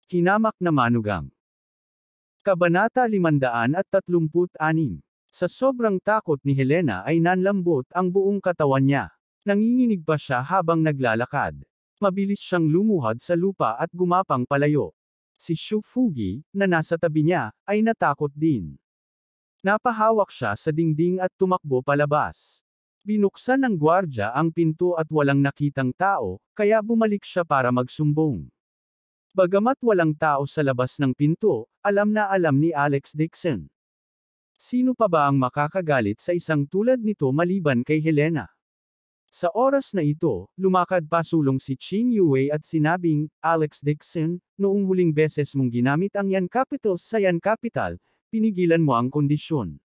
Hinamak na manugang. Kabanata 536. Sa sobrang takot ni Helena ay nanlambot ang buong katawan niya. Nanginginig pa siya habang naglalakad. Mabilis siyang lumuhod sa lupa at gumapang palayo. Si Shufugi, na nasa tabi niya, ay natakot din. Napahawak siya sa dingding at tumakbo palabas. Binuksan ng gwardya ang pinto at walang nakitang tao, kaya bumalik siya para magsumbong. Bagamat walang tao sa labas ng pinto, alam na alam ni Alex Dixon. Sino pa ba ang makakagalit sa isang tulad nito maliban kay Helena? Sa oras na ito, lumakad pasulong si Chin Yue at sinabing, Alex Dixon, noong huling beses mong ginamit ang Yan Capitals sa Yan Capital, pinigilan mo ang kondisyon.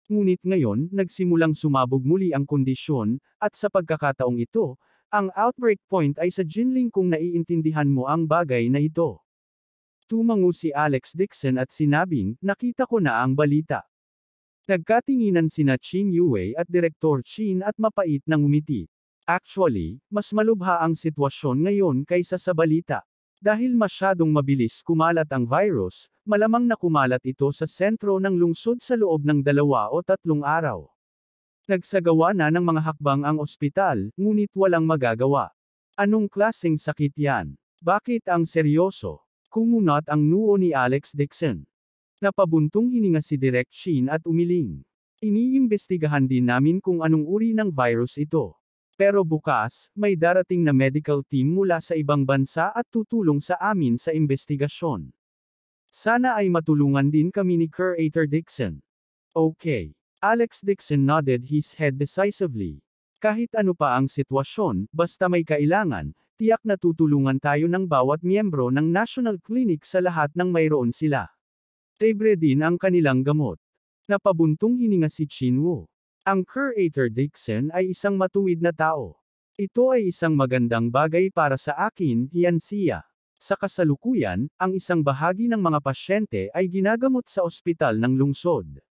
Ngunit ngayon, nagsimulang sumabog muli ang kondisyon, at sa pagkakataong ito, ang outbreak point ay sa Jinling kung naiintindihan mo ang bagay na ito. Tumango si Alex Dixon at sinabing, nakita ko na ang balita. Nagkatinginan sina Chin Yue at Direktor Chin at mapait na ngumiti. Actually, mas malubha ang sitwasyon ngayon kaysa sa balita. Dahil masyadong mabilis kumalat ang virus, malamang na kumalat ito sa sentro ng lungsod sa loob ng 2 o 3 araw. Nagsagawa na ng mga hakbang ang ospital, ngunit walang magagawa. Anong klaseng sakit yan? Bakit ang seryoso? Kumunat ang noo ni Alex Dixon. Napabuntong hininga si Direk Chin at umiling. Iniimbestigahan din namin kung anong uri ng virus ito. Pero bukas, may darating na medical team mula sa ibang bansa at tutulong sa amin sa investigasyon. Sana ay matulungan din kami ni Curator Dixon. Okay. Alex Dixon nodded his head decisively. Kahit ano pa ang sitwasyon, basta may kailangan, tiyak na tutulungan tayo ng bawat miyembro ng National Clinic sa lahat ng mayroon sila. Libre din ang kanilang gamot. Napabuntong hininga si Chinwoo. Ang Curator Dixon ay isang matuwid na tao. Ito ay isang magandang bagay para sa akin, Hianxia. Sa kasalukuyan, ang isang bahagi ng mga pasyente ay ginagamot sa ospital ng lungsod.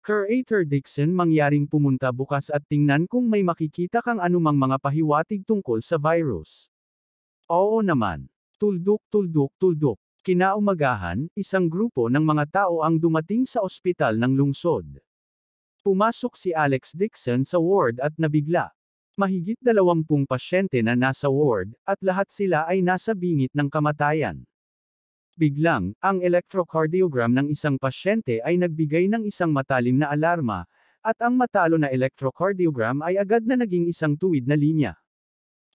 Curator Dixon, mangyaring pumunta bukas at tingnan kung may makikita kang anumang mga pahiwatig tungkol sa virus. Oo naman. Tuldok, tuldok, tuldok. Kinaumagahan, isang grupo ng mga tao ang dumating sa ospital ng lungsod. Pumasok si Alex Dixon sa ward at nabigla. Mahigit 20 pasyente na nasa ward, at lahat sila ay nasa bingit ng kamatayan. Biglang, ang electrocardiogram ng isang pasyente ay nagbigay ng isang matalim na alarma, at ang matalo na electrocardiogram ay agad na naging isang tuwid na linya.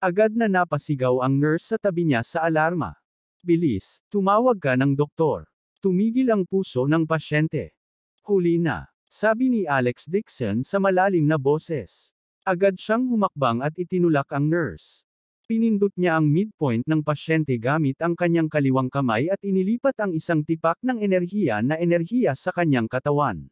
Agad na napasigaw ang nurse sa tabi niya sa alarma. Bilis, tumawag ka ng doktor. Tumigil ang puso ng pasyente. Huli na, sabi ni Alex Dixon sa malalim na boses. Agad siyang humakbang at itinulak ang nurse. Pinindot niya ang midpoint ng pasyente gamit ang kanyang kaliwang kamay at inilipat ang isang tipak ng enerhiya sa kanyang katawan.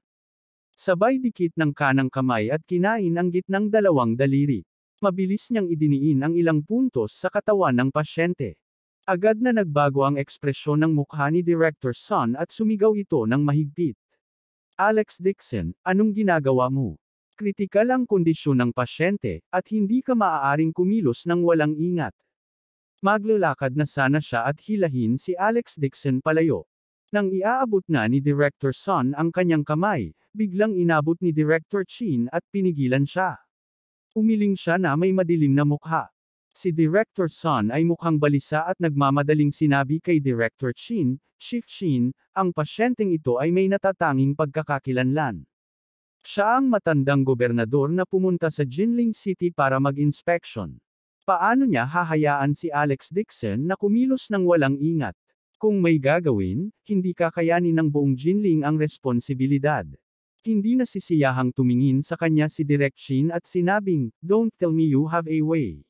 Sabay dikit ng kanang kamay at kinain ang gitnang 2 daliri. Mabilis niyang idiniin ang ilang puntos sa katawan ng pasyente. Agad na nagbago ang ekspresyon ng mukha ni Director Sun at sumigaw ito ng mahigpit. Alex Dixon, anong ginagawa mo? Kritikal ang kondisyon ng pasyente, at hindi ka maaaring kumilos ng walang ingat. Maglalakad na sana siya at hilahin si Alex Dixon palayo. Nang iaabot na ni Director Sun ang kanyang kamay, biglang inabot ni Director Chin at pinigilan siya. Umiling siya na may madilim na mukha. Si Director Sun ay mukhang balisa at nagmamadaling sinabi kay Director Chin, Chief Chin, ang pasyenteng ito ay may natatanging pagkakakilanlan. Siya ang matandang gobernador na pumunta sa Jinling City para mag-inspection. Paano niya hahayaan si Alex Dixon na kumilos ng walang ingat? Kung may gagawin, hindi kakayanin ng buong Jinling ang responsibilidad. Hindi nasisiyahang tumingin sa kanya si Direk Chin at sinabing, "Don't tell me you have a way."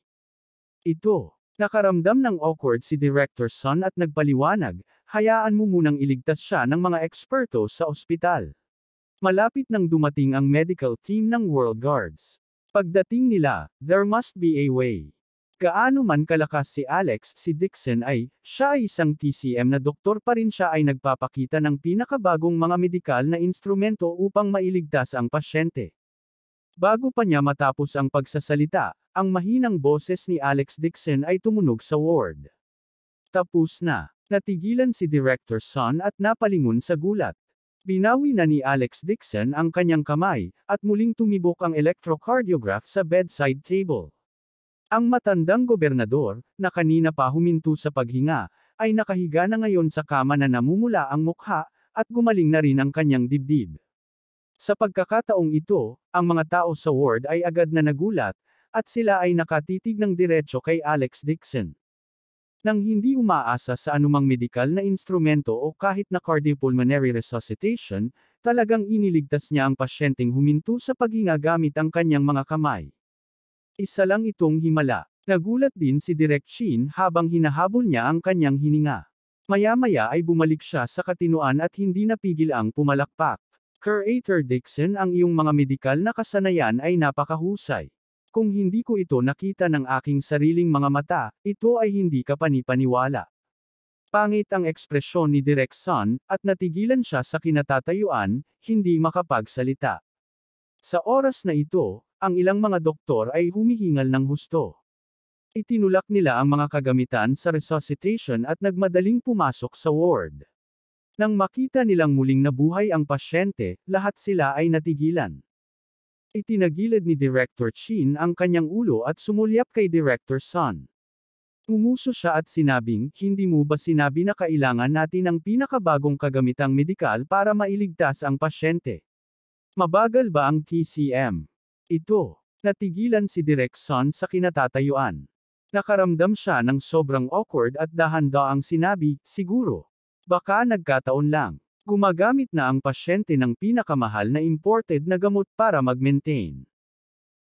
Ito. Nakaramdam ng awkward si Director Sun at nagpaliwanag, hayaan mo munang iligtas siya ng mga eksperto sa ospital. Malapit nang dumating ang medical team ng World Guards. Pagdating nila, there must be a way. Gaano man kalakas si Alex, si Dixon siya ay isang TCM na doktor pa rin siya ay nagpapakita ng pinakabagong mga medikal na instrumento upang mailigtas ang pasyente. Bago pa niya matapos ang pagsasalita, ang mahinang boses ni Alex Dixon ay tumunog sa ward. Tapos na. Natigilan si Director Son at napalingon sa gulat. Binawi na ni Alex Dixon ang kanyang kamay, at muling tumibok ang electrocardiograph sa bedside table. Ang matandang gobernador, na kanina pa huminto sa paghinga, ay nakahiga na ngayon sa kama na namumula ang mukha, at gumaling na rin ang kanyang dibdib. Sa pagkakataong ito, ang mga tao sa ward ay agad na nagulat, at sila ay nakatitig ng diretso kay Alex Dixon. Nang hindi umaasa sa anumang medikal na instrumento o kahit na cardiopulmonary resuscitation, talagang iniligtas niya ang pasyenteng huminto sa paghinga gamit ang kanyang mga kamay. Isa lang itong himala. Nagulat din si Direk Chin habang hinahabol niya ang kanyang hininga. Maya-maya ay bumalik siya sa katinoan at hindi napigil ang pumalakpak. Curator Dixon, ang iyong mga medikal na kasanayan ay napakahusay. Kung hindi ko ito nakita ng aking sariling mga mata, ito ay hindi ka panipaniwala. Pangit ang ekspresyon ni Direk Son, at natigilan siya sa kinatatayuan, hindi makapagsalita. Sa oras na ito, ang ilang mga doktor ay humihingal ng husto. Itinulak nila ang mga kagamitan sa resuscitation at nagmadaling pumasok sa ward. Nang makita nilang muling nabuhay ang pasyente, lahat sila ay natigilan. Itinagilid ni Director Chin ang kanyang ulo at sumulyap kay Director Son. Umuso siya at sinabing, hindi mo ba sinabi na kailangan natin ang pinakabagong kagamitang medikal para mailigtas ang pasyente? Mabagal ba ang TCM? Ito. Natigilan si Direk Son sa kinatatayuan. Nakaramdam siya ng sobrang awkward at dahan-daang sinabi, siguro. Baka nagkataon lang. Gumagamit na ang pasyente ng pinakamahal na imported na gamot para mag-maintain.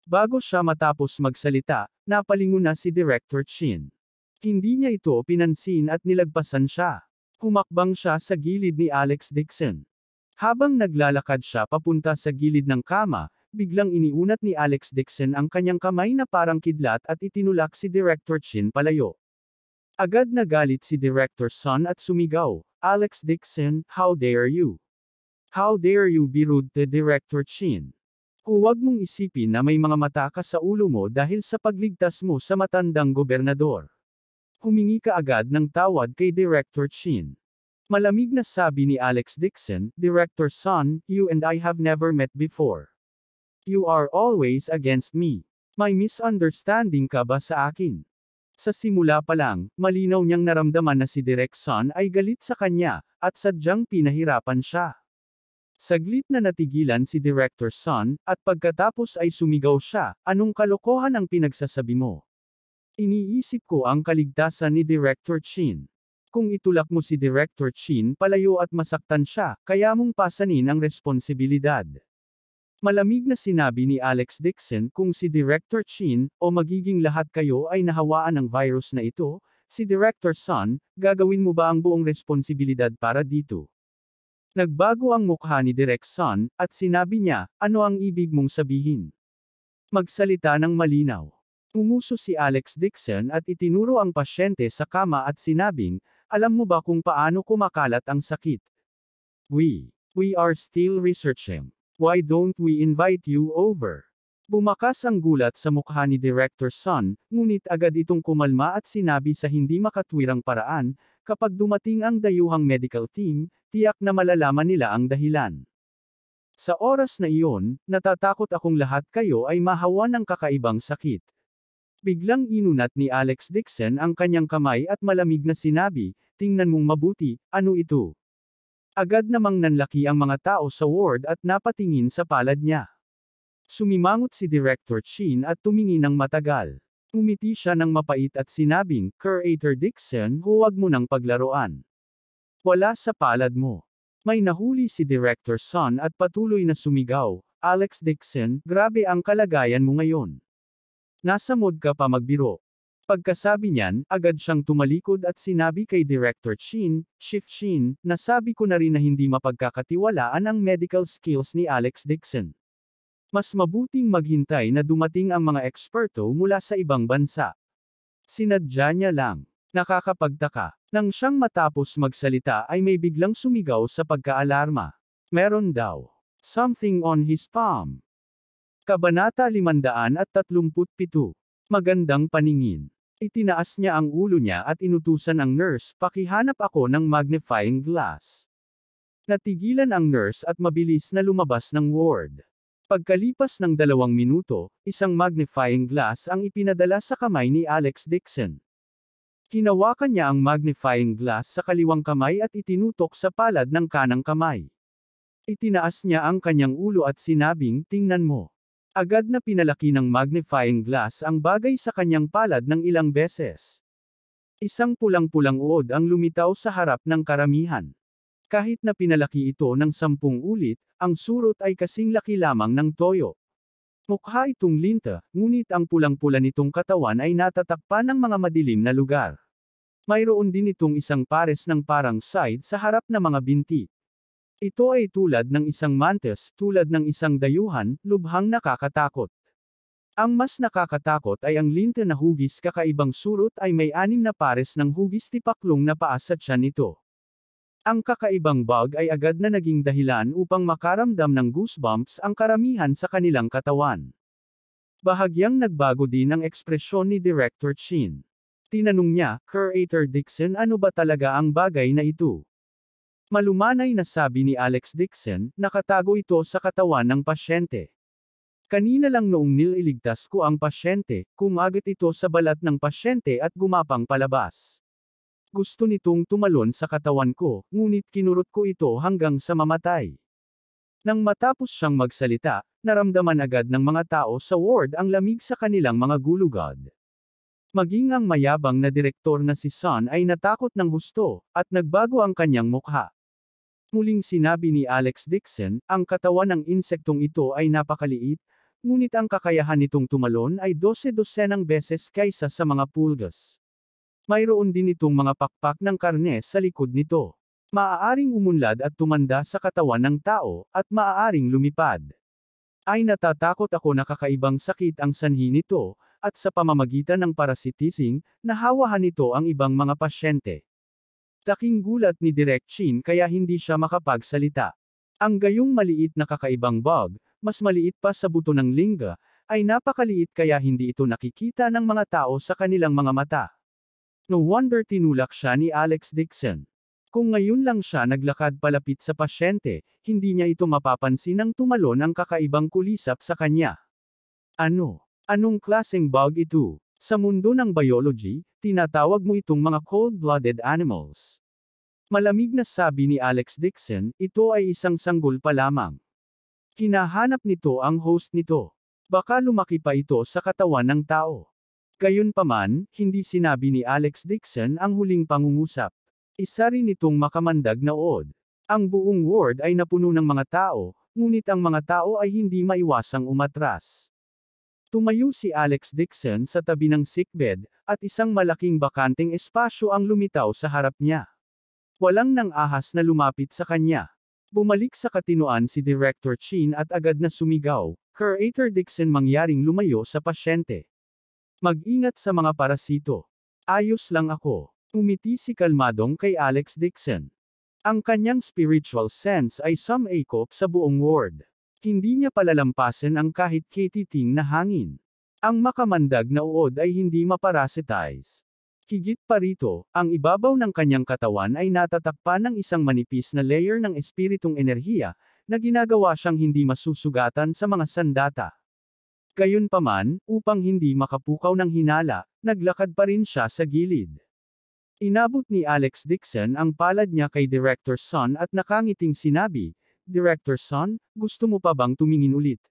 Bago siya matapos magsalita, napalingon na si Director Chin. Hindi niya ito pinansin at nilagpasan siya. Humakbang siya sa gilid ni Alex Dixon. Habang naglalakad siya papunta sa gilid ng kama, biglang iniunat ni Alex Dixon ang kanyang kamay na parang kidlat at itinulak si Director Chin palayo. Agad nagalit si Director Son at sumigaw, Alex Dixon, how dare you? How dare you be rude to Director Chin? Huwag mong isipin na may mga mata ka sa ulo mo dahil sa pagligtas mo sa matandang gobernador. Humingi ka agad ng tawad kay Director Chin. Malamig na sabi ni Alex Dixon, Director Son, you and I have never met before. You are always against me. May misunderstanding ka ba sa akin? Sa simula pa lang, malinaw niyang naramdaman na si Direk Son ay galit sa kanya, at sadyang pinahirapan siya. Saglit na natigilan si Director Son, at pagkatapos ay sumigaw siya, anong kalokohan ang pinagsasabi mo? Iniisip ko ang kaligtasan ni Director Chin. Kung itulak mo si Director Chin palayo at masaktan siya, kaya mong pasanin ang responsibilidad. Malamig na sinabi ni Alex Dixon, kung si Director Chin, o magiging lahat kayo ay nahawaan ng virus na ito, si Director Son, gagawin mo ba ang buong responsibilidad para dito? Nagbago ang mukha ni Direk Son, at sinabi niya, ano ang ibig mong sabihin? Magsalita ng malinaw. Umuso si Alex Dixon at itinuro ang pasyente sa kama at sinabing, alam mo ba kung paano kumakalat ang sakit? We are still researching. Why don't we invite you over? Bumakas ang gulat sa mukha ni Director Son, ngunit agad itong kumalma at sinabi sa hindi makatwirang paraan, kapag dumating ang dayuhang medical team, tiyak na malalaman nila ang dahilan. Sa oras na iyon, natatakot akong lahat kayo ay mahawa ng kakaibang sakit. Biglang inunat ni Alex Dixon ang kanyang kamay at malamig na sinabi, tingnan mong mabuti, ano ito? Agad namang nanlaki ang mga tao sa ward at napatingin sa palad niya. Sumimangot si Director Chin at tumingin ng matagal. Umiti siya ng mapait at sinabing, Curator Dixon, huwag mo nang paglaruan. Wala sa palad mo. May nahuli si Director Son at patuloy na sumigaw, Alex Dixon, grabe ang kalagayan mo ngayon. Nasa mood ka pa magbiro. Pagkasabi niyan, agad siyang tumalikod at sinabi kay Director Chin, Chief Chin, nasabi ko na rin na hindi mapagkakatiwalaan ang medical skills ni Alex Dixon. Mas mabuting maghintay na dumating ang mga eksperto mula sa ibang bansa. Sinadya niya lang. Nakakapagtaka. Nang siyang matapos magsalita ay may biglang sumigaw sa pagkaalarma. Meron daw. Something on his palm. Kabanata 537. Magandang paningin. Itinaas niya ang ulo niya at inutusan ang nurse, pakihanap ako ng magnifying glass. Natigilan ang nurse at mabilis na lumabas ng ward. Pagkalipas ng 2 minuto, isang magnifying glass ang ipinadala sa kamay ni Alex Dixon. Hinawakan niya ang magnifying glass sa kaliwang kamay at itinutok sa palad ng kanang kamay. Itinaas niya ang kanyang ulo at sinabing, "Tingnan mo." Agad na pinalaki ng magnifying glass ang bagay sa kanyang palad ng ilang beses. Isang pulang-pulang uod ang lumitaw sa harap ng karamihan. Kahit na pinalaki ito ng 10 ulit, ang surot ay kasing laki lamang ng toyo. Mukha itong linta, ngunit ang pulang-pula nitong katawan ay natatakpan ng mga madilim na lugar. Mayroon din itong isang pares ng parang side sa harap na mga binti. Ito ay tulad ng isang mantis, tulad ng isang dayuhan, lubhang nakakatakot. Ang mas nakakatakot ay ang linta na hugis. Kakaibang surot ay may 6 na pares ng hugis tipaklong na paa sa tiyan nito. Ang kakaibang bug ay agad na naging dahilan upang makaramdam ng goosebumps ang karamihan sa kanilang katawan. Bahagyang nagbago din ang ekspresyon ni Director Chin. Tinanong niya, "Curator Dixon, ano ba talaga ang bagay na ito?" Malumanay na sabi ni Alex Dixon, "Nakatago ito sa katawan ng pasyente. Kanina lang noong nililigtas ko ang pasyente, kumagat ito sa balat ng pasyente at gumapang palabas. Gusto nitong tumalon sa katawan ko, ngunit kinurot ko ito hanggang sa mamatay." Nang matapos siyang magsalita, naramdaman agad ng mga tao sa ward ang lamig sa kanilang mga gulugod. Maging ang mayabang na direktor na si Sun ay natakot ng husto, at nagbago ang kanyang mukha. Muling sinabi ni Alex Dixon, "Ang katawan ng insektong ito ay napakaliit, ngunit ang kakayahan nitong tumalon ay 12-dosenang beses kaysa sa mga pulgas. Mayroon din itong mga pakpak ng karne sa likod nito. Maaaring umunlad at tumanda sa katawan ng tao, at maaaring lumipad. Ay natatakot ako na kakaibang sakit ang sanhi nito, at sa pamamagitan ng parasitising, nahawahan nito ang ibang mga pasyente." Laking gulat ni Direk Chin kaya hindi siya makapagsalita. Ang gayong maliit na kakaibang bug, mas maliit pa sa buto ng lingga, ay napakaliit kaya hindi ito nakikita ng mga tao sa kanilang mga mata. No wonder tinulak siya ni Alex Dixon. Kung ngayon lang siya naglakad palapit sa pasyente, hindi niya ito mapapansin nang tumalon ang kakaibang kulisap sa kanya. Anong klaseng bug ito? Sa mundo ng biology, tinatawag mo itong mga cold-blooded animals. Malamig na sabi ni Alex Dixon, ito ay isang sanggol pa lamang. Hinahanap nito ang host nito. Baka lumaki pa ito sa katawan ng tao. Gayunpaman, hindi sinabi ni Alex Dixon ang huling pangungusap. Isa rin itong makamandag na uod. Ang buong ward ay napuno ng mga tao, ngunit ang mga tao ay hindi maiwasang umatras. Tumayo si Alex Dixon sa tabi ng sickbed, at isang malaking bakanteng espasyo ang lumitaw sa harap niya. Walang nang ahas na lumapit sa kanya. Bumalik sa katinoan si Director Chin at agad na sumigaw, "Curator Dixon, mangyaring lumayo sa pasyente. Mag-ingat sa mga parasito. Ayos lang ako." Umiti si kalmadong kay Alex Dixon. Ang kanyang spiritual sense ay sumaikop sa buong ward. Hindi niya palalampasin ang kahit katiting na hangin. Ang makamandag na uod ay hindi maparasitize. Higit pa rito, ang ibabaw ng kanyang katawan ay natatakpan ng isang manipis na layer ng espiritong enerhiya, na ginagawa siyang hindi masusugatan sa mga sandata. Gayunpaman, upang hindi makapukaw ng hinala, naglakad pa rin siya sa gilid. Inabot ni Alex Dixon ang palad niya kay Director Sun at nakangiting sinabi, "Director Sun, gusto mo pa bang tumingin ulit?"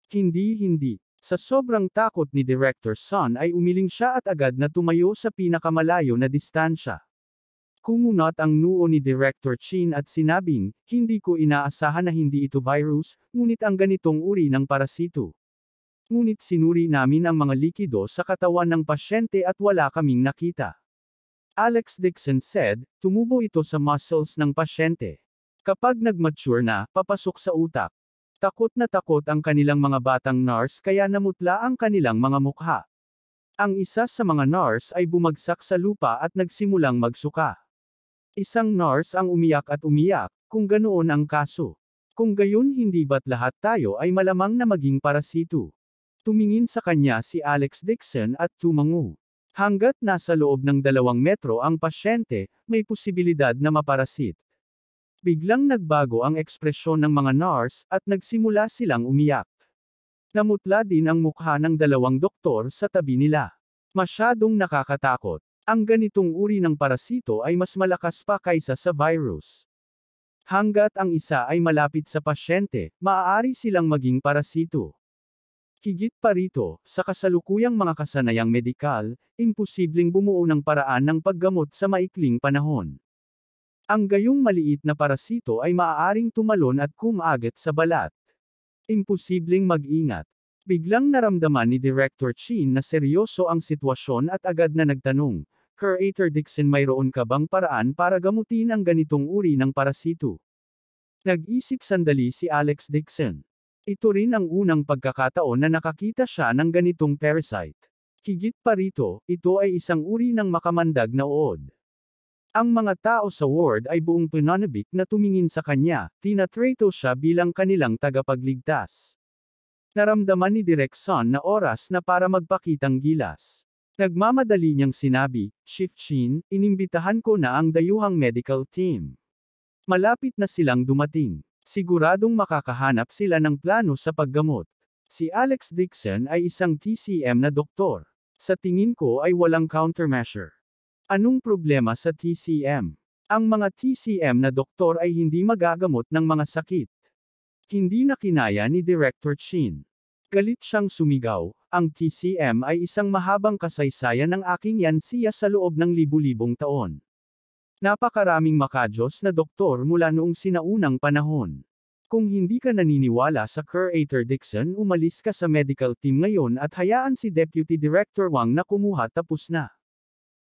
Hindi. Sa sobrang takot ni Director Sun ay umiling siya at agad na tumayo sa pinakamalayo na distansya. Kumunot ang noo ni Director Chin at sinabing, "Hindi ko inaasahan na hindi ito virus, ngunit ang ganitong uri ng parasito. Ngunit sinuri namin ang mga likido sa katawan ng pasyente at wala kaming nakita." Alex Dixon said, "Tumubo ito sa muscles ng pasyente. Kapag nag-mature na, papasok sa utak." Takot na takot ang kanilang mga batang nurse kaya namutla ang kanilang mga mukha. Ang isa sa mga nurse ay bumagsak sa lupa at nagsimulang magsuka. Isang nurse ang umiyak at umiyak, kung ganoon ang kaso. Kung gayon, hindi ba't lahat tayo ay malamang na maging parasito? Tumingin sa kanya si Alex Dixon at tumango. Hanggat nasa loob ng 2 metro ang pasyente, may posibilidad na maparasit. Biglang nagbago ang ekspresyon ng mga nurse, at nagsimula silang umiyak. Namutla din ang mukha ng 2 doktor sa tabi nila. Masyadong nakakatakot. Ang ganitong uri ng parasito ay mas malakas pa kaysa sa virus. Hanggat ang isa ay malapit sa pasyente, maaari silang maging parasito. Higit pa rito, sa kasalukuyang mga kasanayang medikal, imposibleng bumuo ng paraan ng paggamot sa maikling panahon. Ang gayong maliit na parasito ay maaaring tumalon at kumagat sa balat. Imposibleng mag-ingat. Biglang naramdaman ni Director Chin na seryoso ang sitwasyon at agad na nagtanong, Curator Dixon, mayroon ka bang paraan para gamutin ang ganitong uri ng parasito? Nag-isip sandali si Alex Dixon. Ito rin ang unang pagkakataon na nakakita siya ng ganitong parasite. Higit pa rito, ito ay isang uri ng makamandag na uod. Ang mga tao sa ward ay buong pananabik na tumingin sa kanya, tinatrato siya bilang kanilang tagapagligtas. Naramdaman ni Direk Son na oras na para magpakitang gilas. Nagmamadali niyang sinabi, Chief Chin, inimbitahan ko na ang dayuhang medical team. Malapit na silang dumating. Siguradong makakahanap sila ng plano sa paggamot. Si Alex Dixon ay isang TCM na doktor. Sa tingin ko ay walang countermeasure. Anong problema sa TCM? Ang mga TCM na doktor ay hindi magagamot ng mga sakit. Hindi na kinaya ni Director Chin. Galit siyang sumigaw, ang TCM ay isang mahabang kasaysayan ng aking yansiya sa loob ng libu-libong taon. Napakaraming makajos na doktor mula noong sinaunang panahon. Kung hindi ka naniniwala sa Curator Dixon, umalis ka sa medical team ngayon at hayaan si Deputy Director Wang na kumuha, tapos na.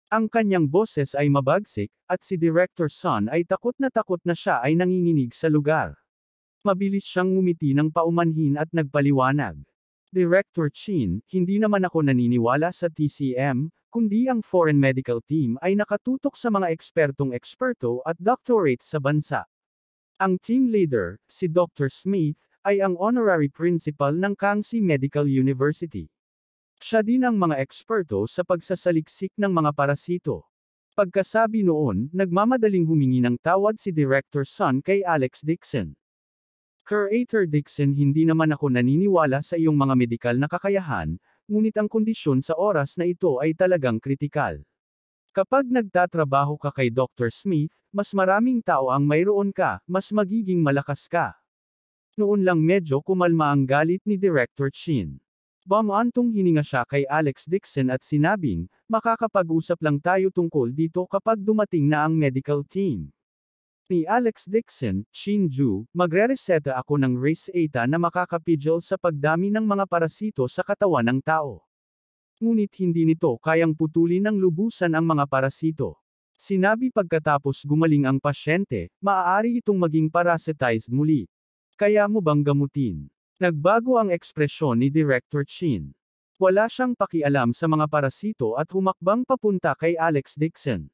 Ang kanyang boses ay mabagsik, at si Director Son ay takot na siya ay nanginginig sa lugar. Mabilis siyang ngumiti ng paumanhin at nagpaliwanag. Director Chin, hindi naman ako naniniwala sa TCM, kundi ang foreign medical team ay nakatutok sa mga eksperto at doctorates sa bansa. Ang team leader, si Dr. Smith, ay ang honorary principal ng Kangxi Medical University. Siya din ang mga eksperto sa pagsasaliksik ng mga parasito. Pagkasabi noon, nagmamadaling humingi ng tawad si Director Son kay Alex Dixon. Curator Dixon, hindi naman ako naniniwala sa iyong mga medikal na kakayahan, ngunit ang kondisyon sa oras na ito ay talagang kritikal. Kapag nagtatrabaho ka kay Dr. Smith, mas maraming tao ang mayroon ka, mas magiging malakas ka. Noon lang medyo kumalma ang galit ni Director Chin. Bumantong hininga siya kay Alex Dixon at sinabing, makakapag-usap lang tayo tungkol dito kapag dumating na ang medical team. Ni Alex Dixon, Chin-ju, magre-reseta ako ng Race Eta na makakapigil sa pagdami ng mga parasito sa katawan ng tao. Ngunit hindi nito kayang putulin ng lubusan ang mga parasito. Sinabi pagkatapos gumaling ang pasyente, maaari itong maging parasitized muli. Kaya mo bang gamutin? Nagbago ang ekspresyon ni Director Chin. Wala siyang pakialam sa mga parasito at humakbang papunta kay Alex Dixon.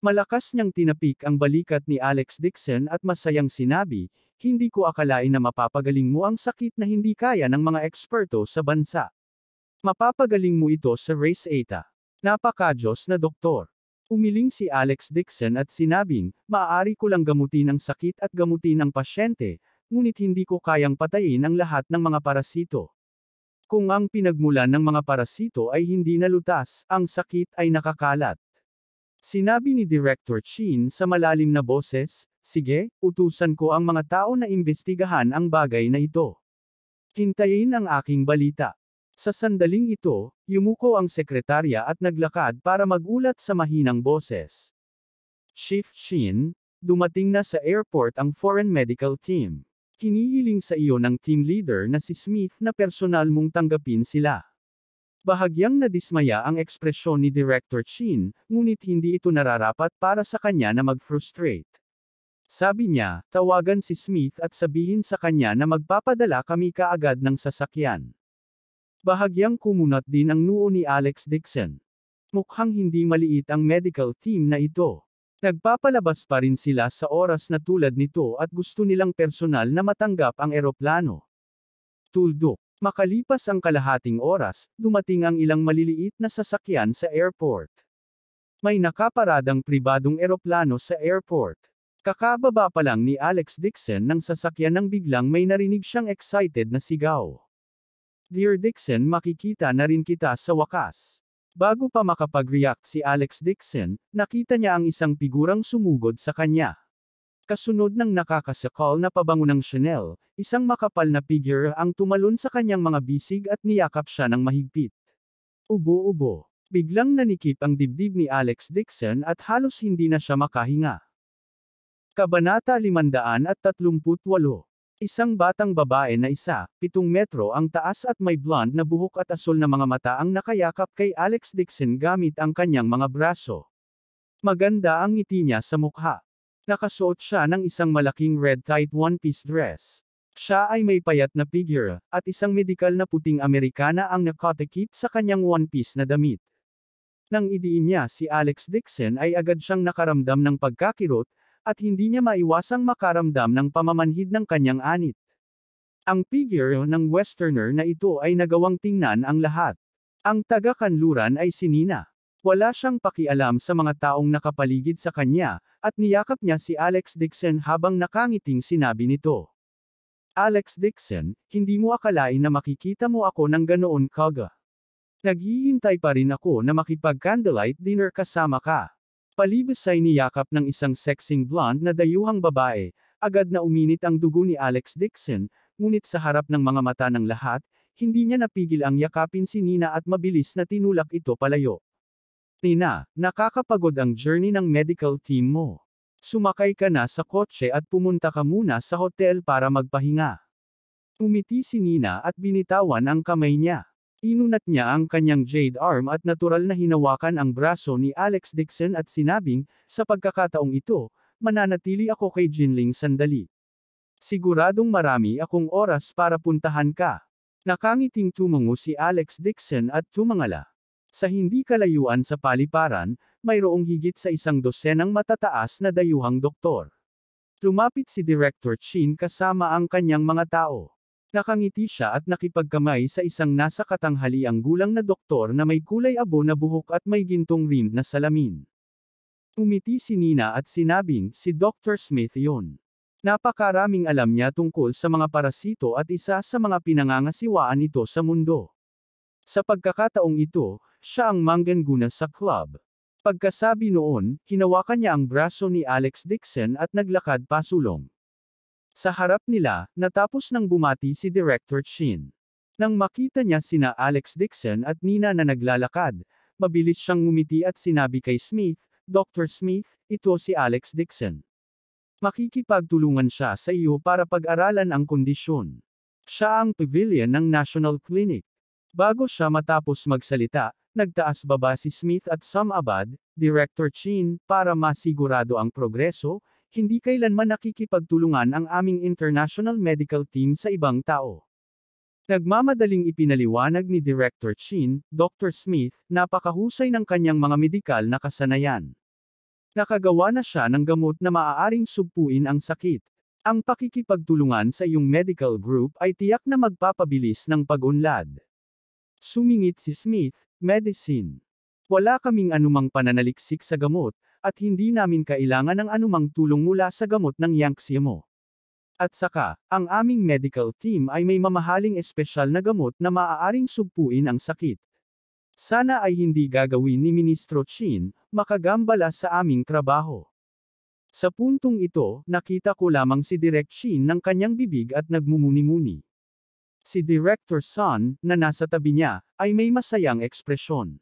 Malakas niyang tinapik ang balikat ni Alex Dixon at masayang sinabi, hindi ko akalain na mapapagaling mo ang sakit na hindi kaya ng mga eksperto sa bansa. Mapapagaling mo ito sa Race Eta. Napakajos na doktor. Umiling si Alex Dixon at sinabing, maaari ko lang gamutin ang sakit at gamutin ang pasyente, ngunit hindi ko kayang patayin ang lahat ng mga parasito. Kung ang pinagmulan ng mga parasito ay hindi nalutas, ang sakit ay nakakalat. Sinabi ni Director Chin sa malalim na boses, sige, utusan ko ang mga tao na imbestigahan ang bagay na ito. Hintayin ang aking balita. Sa sandaling ito, yumuko ang sekretarya at naglakad para magulat sa mahinang boses. Chief Chin, dumating na sa airport ang foreign medical team. Hinihiling sa iyo ng team leader na si Smith na personal mong tanggapin sila. Bahagyang nadismaya ang ekspresyon ni Director Chin, ngunit hindi ito nararapat para sa kanya na mag-frustrate. Sabi niya, tawagan si Smith at sabihin sa kanya na magpapadala kami kaagad ng sasakyan. Bahagyang kumunat din ang noo ni Alex Dixon. Mukhang hindi maliit ang medical team na ito. Nagpapalabas pa rin sila sa oras na tulad nito at gusto nilang personal na matanggap ang eroplano. Tuldok. Makalipas ang kalahating oras, dumating ang ilang maliliit na sasakyan sa airport. May nakaparadang pribadong eroplano sa airport. Kakababa pa lang ni Alex Dixon ng sasakyan nang biglang may narinig siyang excited na sigaw. "Dear Dixon, makikita na rin kita sa wakas." Bago pa makapag-react si Alex Dixon, nakita niya ang isang figurang sumugod sa kanya. Kasunod ng nakakasakal na pabango ng Chanel, isang makapal na figure ang tumalon sa kanyang mga bisig at niyakap siya ng mahigpit. Ubo-ubo. Biglang nanikip ang dibdib ni Alex Dixon at halos hindi na siya makahinga. Kabanata 538. Isang batang babae na 7 metro ang taas at may blonde na buhok at asul na mga mata ang nakayakap kay Alex Dixon gamit ang kanyang mga braso. Maganda ang ngiti niya sa mukha. Nakasuot siya ng isang malaking red tight one-piece dress. Siya ay may payat na figure, at isang medikal na puting Amerikana ang nakatikip sa kanyang one-piece na damit. Nang idiin niya si Alex Dixon ay agad siyang nakaramdam ng pagkakirot, at hindi niya maiwasang makaramdam ng pamamanhid ng kanyang anit. Ang figure ng westerner na ito ay nagawang tingnan ang lahat. Ang taga-kanluran ay si Nina. Wala siyang pakialam sa mga taong nakapaligid sa kanya, at niyakap niya si Alex Dixon habang nakangiting sinabi nito. "Alex Dixon, hindi mo akalain na makikita mo ako ng ganoon kaga. Naghihintay pa rin ako na makipag-candlelight dinner kasama ka." Palibas ay niyakap ng isang sexing blonde na dayuhang babae, agad na uminit ang dugo ni Alex Dixon, ngunit sa harap ng mga mata ng lahat, hindi niya napigil ang yakapin si Nina at mabilis na tinulak ito palayo. "Nina, nakakapagod ang journey ng medical team mo. Sumakay ka na sa kotse at pumunta ka muna sa hotel para magpahinga." Umiti si Nina at binitawan ang kamay niya. Inunat niya ang kanyang jade arm at natural na hinawakan ang braso ni Alex Dixon at sinabing, "Sa pagkakataong ito, mananatili ako kay Jinling sandali. Siguradong marami akong oras para puntahan ka." Nakangiting tumango si Alex Dixon at tumangala. Sa hindi kalayuan sa paliparan, mayroong higit sa 100 matataas na dayuhang doktor. Lumapit si Director Chin kasama ang kanyang mga tao. Nakangiti siya at nakipagkamay sa isang nasa katanghaliang gulang na doktor na may kulay abo na buhok at may gintong rimmed na salamin. Umiti si Nina at sinabing, "Si Dr. Smith yon. Napakaraming alam niya tungkol sa mga parasito at isa sa mga pinangangasiwaan ito sa mundo. Sa pagkakataong ito, siya ang manggana sa club." Pagkasabi noon, hinawakan niya ang braso ni Alex Dixon at naglakad pasulong. Sa harap nila, natapos nang bumati si Director Chin. Nang makita niya sina Alex Dixon at Nina na naglalakad, mabilis siyang ngumiti at sinabi kay Smith, "Dr. Smith, ito si Alex Dixon. Makikipagtulungan siya sa iyo para pag-aralan ang kondisyon. Siya ang pavilion ng National Clinic." Bago siya matapos magsalita, nagtaas-baba si Smith at sumabad, "Director Chin, para masigurado ang progreso, hindi kailanman nakikipagtulungan ang aming international medical team sa ibang tao." Nagmamadaling ipinaliwanag ni Director Chin, "Dr. Smith, napakahusay ng kanyang mga medikal na kasanayan. Nakagawa na siya ng gamot na maaaring sugpuin ang sakit. Ang pakikipagtulungan sa iyong medical group ay tiyak na magpapabilis ng pag-unlad." Sumingit si Smith, "Medicine. Wala kaming anumang pananaliksik sa gamot, at hindi namin kailangan ng anumang tulong mula sa gamot ng Yangtze mo. At saka, ang aming medical team ay may mamahaling espesyal na gamot na maaaring sugpuin ang sakit. Sana ay hindi gagawin ni Ministro Chin, makagambala sa aming trabaho." Sa puntong ito, nakita ko lamang si Direk Chin ng kanyang bibig at nagmumuni-muni. Si Director Sun, na nasa tabi niya, ay may masayang ekspresyon.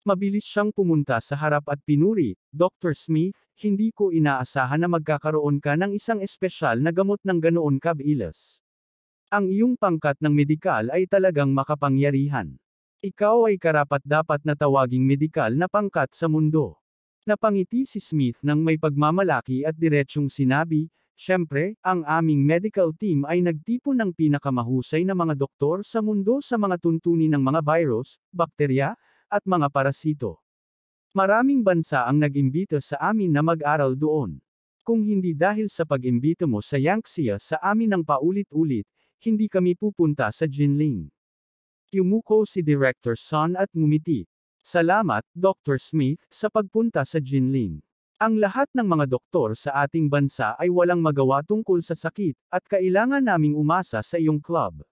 Mabilis siyang pumunta sa harap at pinuri, "Dr. Smith, hindi ko inaasahan na magkakaroon ka ng isang espesyal na gamot ng ganoon kabilis. Ang iyong pangkat ng medikal ay talagang makapangyarihan. Ikaw ay karapat-dapat na tawaging medikal na pangkat sa mundo." Napangiti si Smith nang may pagmamalaki at diretsyong sinabi, "Siyempre, ang aming medical team ay nagtipon ng pinakamahusay na mga doktor sa mundo sa mga tuntunin ng mga virus, bakterya, at mga parasito. Maraming bansa ang nag-imbita sa amin na mag-aral doon. Kung hindi dahil sa pag-imbita mo sa Yangtze sa amin ng paulit-ulit, hindi kami pupunta sa Jinling. Yumuko si Director Son at ngumiti. Salamat, Dr. Smith, sa pagpunta sa Jinling. Ang lahat ng mga doktor sa ating bansa ay walang magawa tungkol sa sakit, at kailangan naming umasa sa iyong club.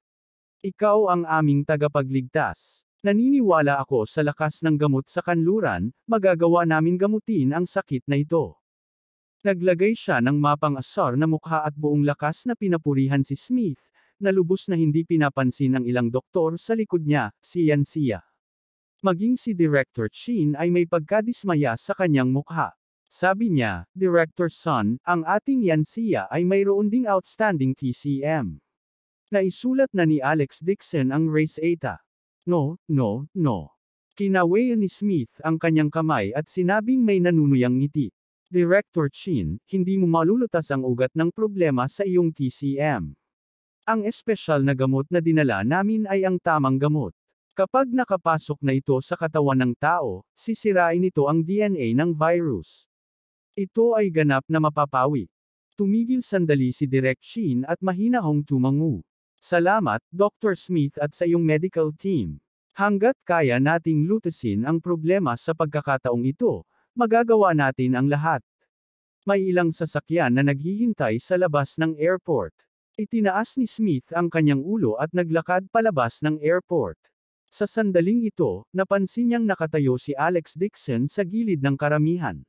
Ikaw ang aming tagapagligtas. Naniniwala ako sa lakas ng gamot sa kanluran, magagawa namin gamutin ang sakit na ito. Naglagay siya ng mapang-asar na mukha at buong lakas na pinapurihan si Smith, na lubos na hindi pinapansin ng ilang doktor sa likod niya, si Yansia. Maging si Director Chin ay may pagkadismaya sa kanyang mukha. Sabi niya, Director Son, ang ating Yansia ay mayroon ding outstanding TCM. Naisulat na ni Alex Dixon ang race eta. No. Kinawayan ni Smith ang kanyang kamay at sinabing may nanunuyang ngiti. Director Chin, hindi mo malulutas ang ugat ng problema sa iyong TCM. Ang espesyal na gamot na dinala namin ay ang tamang gamot. Kapag nakapasok na ito sa katawan ng tao, sisirain ito ang DNA ng virus. Ito ay ganap na mapapawi. Tumigil sandali si Direk Chin at mahinahong tumango. Salamat, Dr. Smith at sa iyong medical team. Hanggat kaya nating lutasin ang problema sa pagkakataong ito, magagawa natin ang lahat. May ilang sasakyan na naghihintay sa labas ng airport. Itinaas ni Smith ang kanyang ulo at naglakad palabas ng airport. Sa sandaling ito, napansin niyang nakatayo si Alex Dixon sa gilid ng karamihan.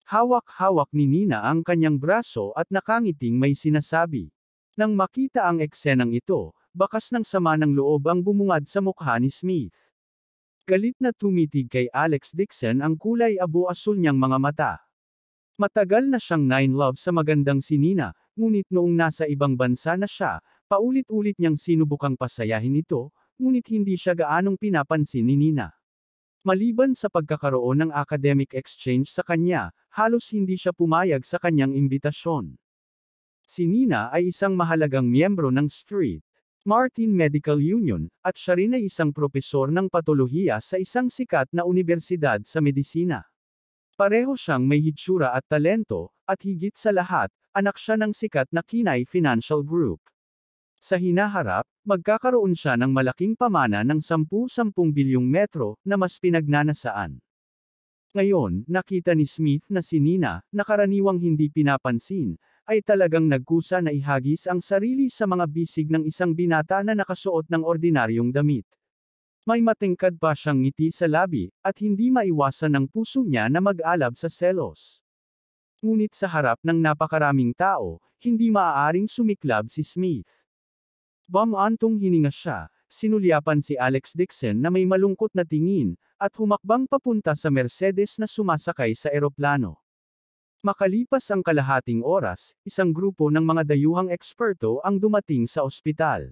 Hawak-hawak ni Nina ang kanyang braso at nakangiting may sinasabi. Nang makita ang eksenang ito, bakas ng sama ng loob ang bumungad sa mukha ni Smith. Galit na tumitig kay Alex Dixon ang kulay abo-asul niyang mga mata. Matagal na siyang nine-love sa magandang si Nina, ngunit noong nasa ibang bansa na siya, paulit-ulit niyang sinubukang pasayahin ito, ngunit hindi siya gaanong pinapansin ni Nina. Maliban sa pagkakaroon ng academic exchange sa kanya, halos hindi siya pumayag sa kanyang imbitasyon. Si Nina ay isang mahalagang miyembro ng Street Martin Medical Union, at siya rin ay isang propesor ng patolohiya sa isang sikat na unibersidad sa medisina. Pareho siyang may hitsura at talento, at higit sa lahat, anak siya ng sikat na Kinay Financial Group. Sa hinaharap, magkakaroon siya ng malaking pamana ng 10 bilyong metro, na mas pinagnanasaan. Ngayon, nakita ni Smith na si Nina, na karaniwang hindi pinapansin, ay talagang nagkusa na ihagis ang sarili sa mga bisig ng isang binata na nakasuot ng ordinaryong damit. May matingkad pa siyang ngiti sa labi, at hindi maiwasan ng puso niya na mag-alab sa selos. Ngunit sa harap ng napakaraming tao, hindi maaaring sumiklab si Smith. Bumantong hininga siya, sinulyapan si Alex Dixon na may malungkot na tingin, at humakbang papunta sa Mercedes na sumasakay sa eroplano. Makalipas ang kalahating oras, isang grupo ng mga dayuhang eksperto ang dumating sa ospital.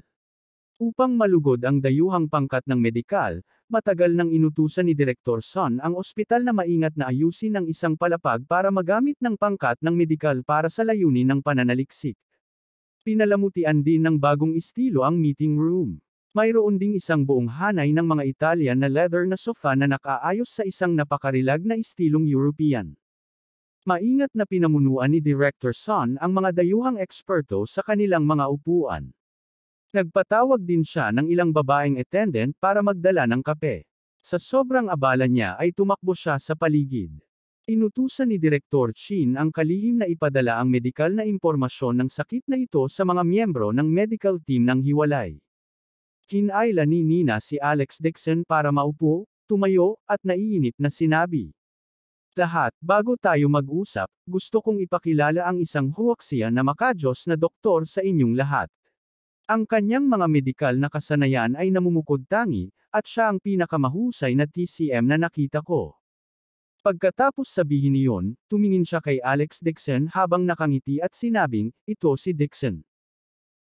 Upang malugod ang dayuhang pangkat ng medikal, matagal nang inutusan ni Direktor Son ang ospital na maingat na ayusin ang isang palapag para magamit ng pangkat ng medikal para sa layunin ng pananaliksik. Pinalamutian din ng bagong estilo ang meeting room. Mayroon ding isang buong hanay ng mga Italian na leather na sofa na nakaayos sa isang napakarilag na estilong European. Maingat na pinamunuan ni Director Son ang mga dayuhang eksperto sa kanilang mga upuan. Nagpatawag din siya ng ilang babaeng attendant para magdala ng kape. Sa sobrang abala niya ay tumakbo siya sa paligid. Inutusan ni Direktor Chin ang kalihim na ipadala ang medikal na impormasyon ng sakit na ito sa mga miyembro ng medical team ng hiwalay. Kinailan ni Nina si Alex Dixon para maupo, tumayo, at naiinip na sinabi. Lahat, bago tayo mag-usap, gusto kong ipakilala ang isang huwaksiya na makajos na doktor sa inyong lahat. Ang kanyang mga medikal na kasanayan ay namumukod-tangi, at siya ang pinakamahusay na TCM na nakita ko. Pagkatapos sabihin niyon, tumingin siya kay Alex Dixon habang nakangiti at sinabing, ito si Dixon.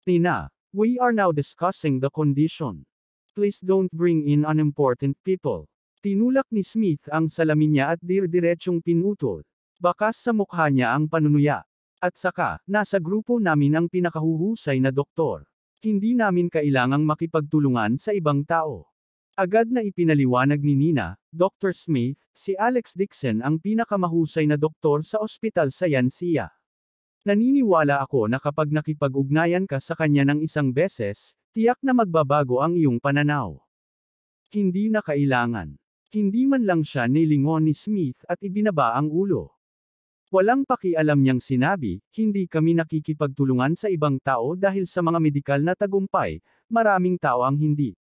Nina, we are now discussing the condition. Please don't bring in unimportant people. Tinulak ni Smith ang salamin niya at dirdiretsong pinutol. Bakas sa mukha niya ang panunuya. At saka, nasa grupo namin ang pinakahuhusay na doktor. Hindi namin kailangang makipagtulungan sa ibang tao. Agad na ipinaliwanag ni Nina, Dr. Smith, si Alex Dixon ang pinakamahusay na doktor sa ospital sa Yansia. Naniniwala ako na kapag nakipag-ugnayan ka sa kanya ng isang beses, tiyak na magbabago ang iyong pananaw. Hindi na kailangan. Hindi man lang siya nilingon ni Smith at ibinaba ang ulo. Walang pakialam niyang sinabi, hindi kami nakikipagtulungan sa ibang tao dahil sa mga medikal na tagumpay, maraming tao ang hindi.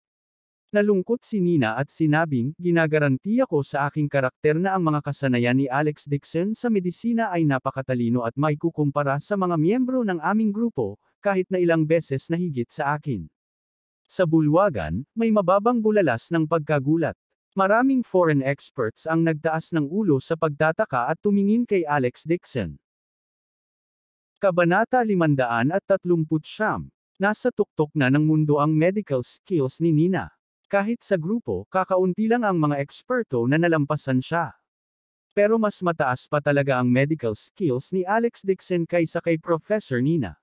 Nalungkot si Nina at sinabing, ginagaranti ako sa aking karakter na ang mga kasanayan ni Alex Dixon sa medisina ay napakatalino at may kukumpara sa mga miyembro ng aming grupo, kahit na ilang beses na higit sa akin. Sa bulwagan, may mababang bulalas ng pagkagulat. Maraming foreign experts ang nagtaas ng ulo sa pagtataka at tumingin kay Alex Dixon. Kabanata 539. Nasa tuktok na ng mundo ang medical skills ni Nina. Kahit sa grupo, kakaunti lang ang mga eksperto na nalampasan siya. Pero mas mataas pa talaga ang medical skills ni Alex Dixon kaysa kay Professor Nina.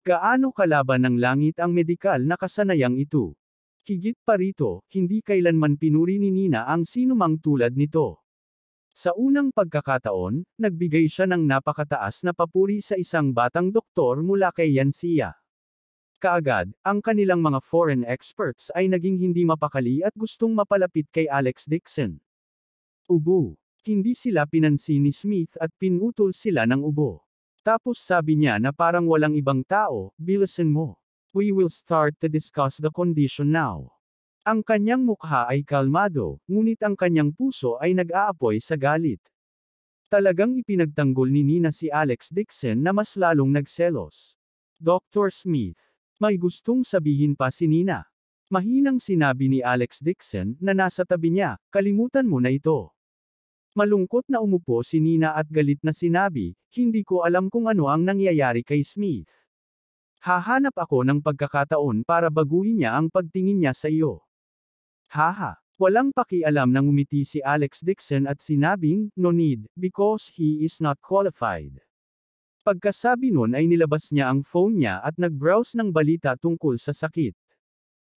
Gaano kalaban ng langit ang medikal na kasanayang ito? Higit pa rito, hindi kailanman pinuri ni Nina ang sinumang tulad nito. Sa unang pagkakataon, nagbigay siya ng napakataas na papuri sa isang batang doktor mula kay Yansia. Kaagad, ang kanilang mga foreign experts ay naging hindi mapakali at gustong mapalapit kay Alex Dixon. Ubo. Hindi sila pinansin ni Smith at pinutol sila ng ubo. Tapos sabi niya na parang walang ibang tao, bilisan mo. We will start to discuss the condition now. Ang kanyang mukha ay kalmado, ngunit ang kanyang puso ay nag-aapoy sa galit. Talagang ipinagtanggol ni Nina si Alex Dixon na mas lalong nagselos. Dr. Smith. May gustong sabihin pa si Nina. Mahinang sinabi ni Alex Dixon na nasa tabi niya, kalimutan mo na ito. Malungkot na umupo si Nina at galit na sinabi, hindi ko alam kung ano ang nangyayari kay Smith. Hahanap ako ng pagkakataon para baguhin niya ang pagtingin niya sa iyo. Haha. Walang pakialam nang umiti si Alex Dixon at sinabing, no need, because he is not qualified. Pagkasabi nun ay nilabas niya ang phone niya at nag-browse ng balita tungkol sa sakit.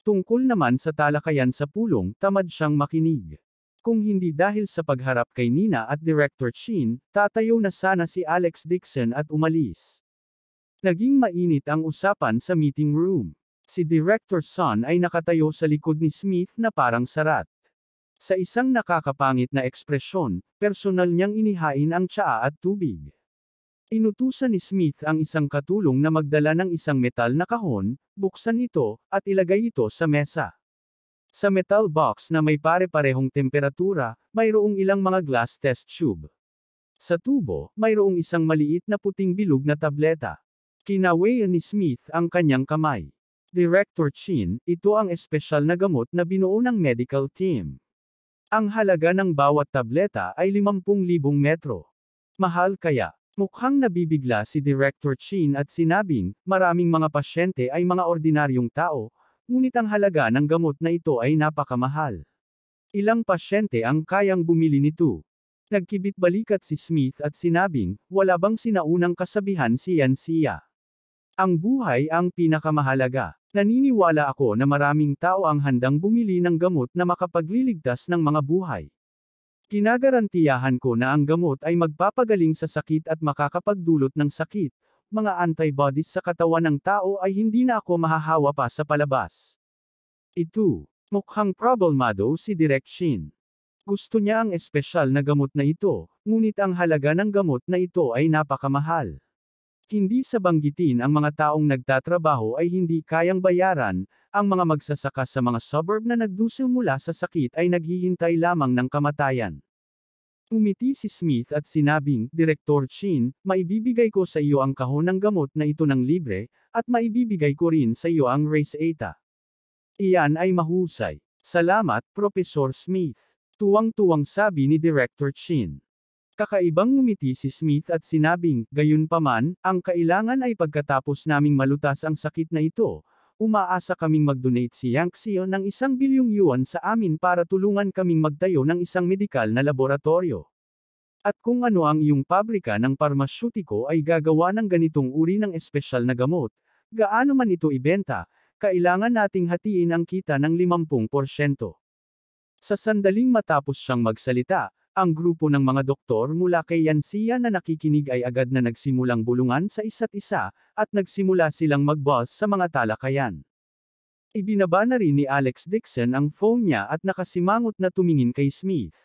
Tungkol naman sa talakayan sa pulong, tamad siyang makinig. Kung hindi dahil sa pagharap kay Nina at Director Chin, tatayo na sana si Alex Dixon at umalis. Naging mainit ang usapan sa meeting room. Si Director Son ay nakatayo sa likod ni Smith na parang sarat. Sa isang nakakapangit na ekspresyon, personal niyang inihain ang tsaa at tubig. Inutusan ni Smith ang isang katulong na magdala ng isang metal na kahon, buksan ito, at ilagay ito sa mesa. Sa metal box na may pare-parehong temperatura, mayroong ilang mga glass test tube. Sa tubo, mayroong isang maliit na puting bilog na tableta. Kinawayan ni Smith ang kanyang kamay. Director Chin, ito ang espesyal na gamot na binuo ng medical team. Ang halaga ng bawat tableta ay 50,000 metro. Mahal kaya? Mukhang nabibigla si Director Chin at sinabing, maraming mga pasyente ay mga ordinaryong tao, ngunit ang halaga ng gamot na ito ay napakamahal. Ilang pasyente ang kayang bumili nito? Nagkibit balikat si Smith at sinabing, wala bang sinaunang kasabihan si Yansia? Ang buhay ang pinakamahalaga. Naniniwala ako na maraming tao ang handang bumili ng gamot na makapagliligtas ng mga buhay. Ginagarantiyahan ko na ang gamot ay magpapagaling sa sakit at makakapagdulot ng sakit. Mga antibodies sa katawan ng tao ay hindi na ako mahahawa pa sa palabas. Ito. Mukhang problemado si Direk Chin. Gusto niya ang espesyal na gamot na ito, ngunit ang halaga ng gamot na ito ay napakamahal. Hindi sa banggitin ang mga taong nagtatrabaho ay hindi kayang bayaran, ang mga magsasaka sa mga suburb na nagdusa mula sa sakit ay naghihintay lamang ng kamatayan. Umiti si Smith at sinabing, Direktor Chin, maibibigay ko sa iyo ang kahon ng gamot na ito ng libre, at maibibigay ko rin sa iyo ang Reseta. Iyan ay mahusay. Salamat, Professor Smith. Tuwang-tuwang sabi ni Director Chin. Kakaibang ngumiti si Smith at sinabing, gayunpaman, ang kailangan ay pagkatapos naming malutas ang sakit na ito, umaasa kaming mag-donate si Yanxio ng 1 bilyong yuan sa amin para tulungan kaming magtayo ng isang medikal na laboratorio. At kung ano ang iyong pabrika ng parmasyutiko ay gagawa ng ganitong uri ng espesyal na gamot, gaano man ito ibenta, kailangan nating hatiin ang kita ng 50%. Sa sandaling matapos siyang magsalita, Ang grupo ng mga doktor mula kay Yansia na nakikinig ay agad na nagsimulang bulungan sa isa't isa, at nagsimula silang mag-buzz sa mga talakayan. Ibinaba na rin ni Alex Dixon ang phone niya at nakasimangot na tumingin kay Smith.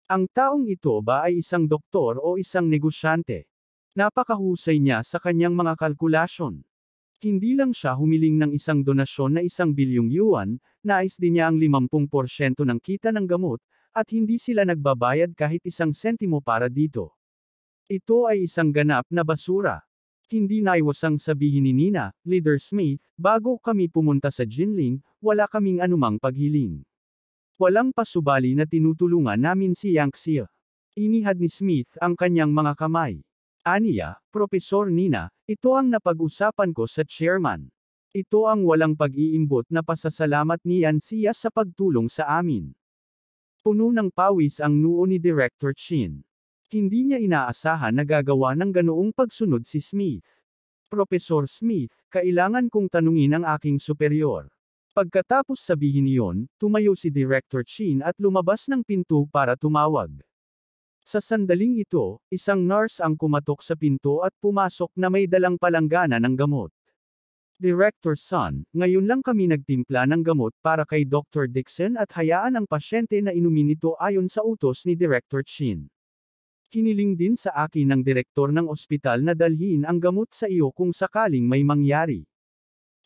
Ang taong ito ba ay isang doktor o isang negosyante? Napakahusay niya sa kanyang mga kalkulasyon. Hindi lang siya humiling ng isang donasyon na 1 bilyong yuan, nais din niya ang 50% ng kita ng gamot, at hindi sila nagbabayad kahit 1 sentimo para dito. Ito ay isang ganap na basura. Hindi naiwasang sabihin ni Nina, Leader Smith, bago kami pumunta sa Jinling, wala kaming anumang paghiling. Walang pasubali na tinutulungan namin si Yang Xia. Inihad ni Smith ang kanyang mga kamay. Aniya, Profesor Nina, ito ang napag-usapan ko sa chairman. Ito ang walang pag-iimbot na pasasalamat ni Yan Xia sa pagtulong sa amin. Puno ng pawis ang noo ni Director Chin. Hindi niya inaasahan na gagawa ng ganoong pagsunod si Smith. Profesor Smith, kailangan kong tanungin ang aking superior. Pagkatapos sabihin iyon, tumayo si Director Chin at lumabas ng pinto para tumawag. Sa sandaling ito, isang nurse ang kumatok sa pinto at pumasok na may dalang palanggana ng gamot. Director Son, ngayon lang kami nagtimpla ng gamot para kay Dr. Dixon at hayaan ang pasyente na inumin ito ayon sa utos ni Director Chin. Hiniling din sa akin ng direktor ng ospital na dalhin ang gamot sa iyo kung sakaling may mangyari.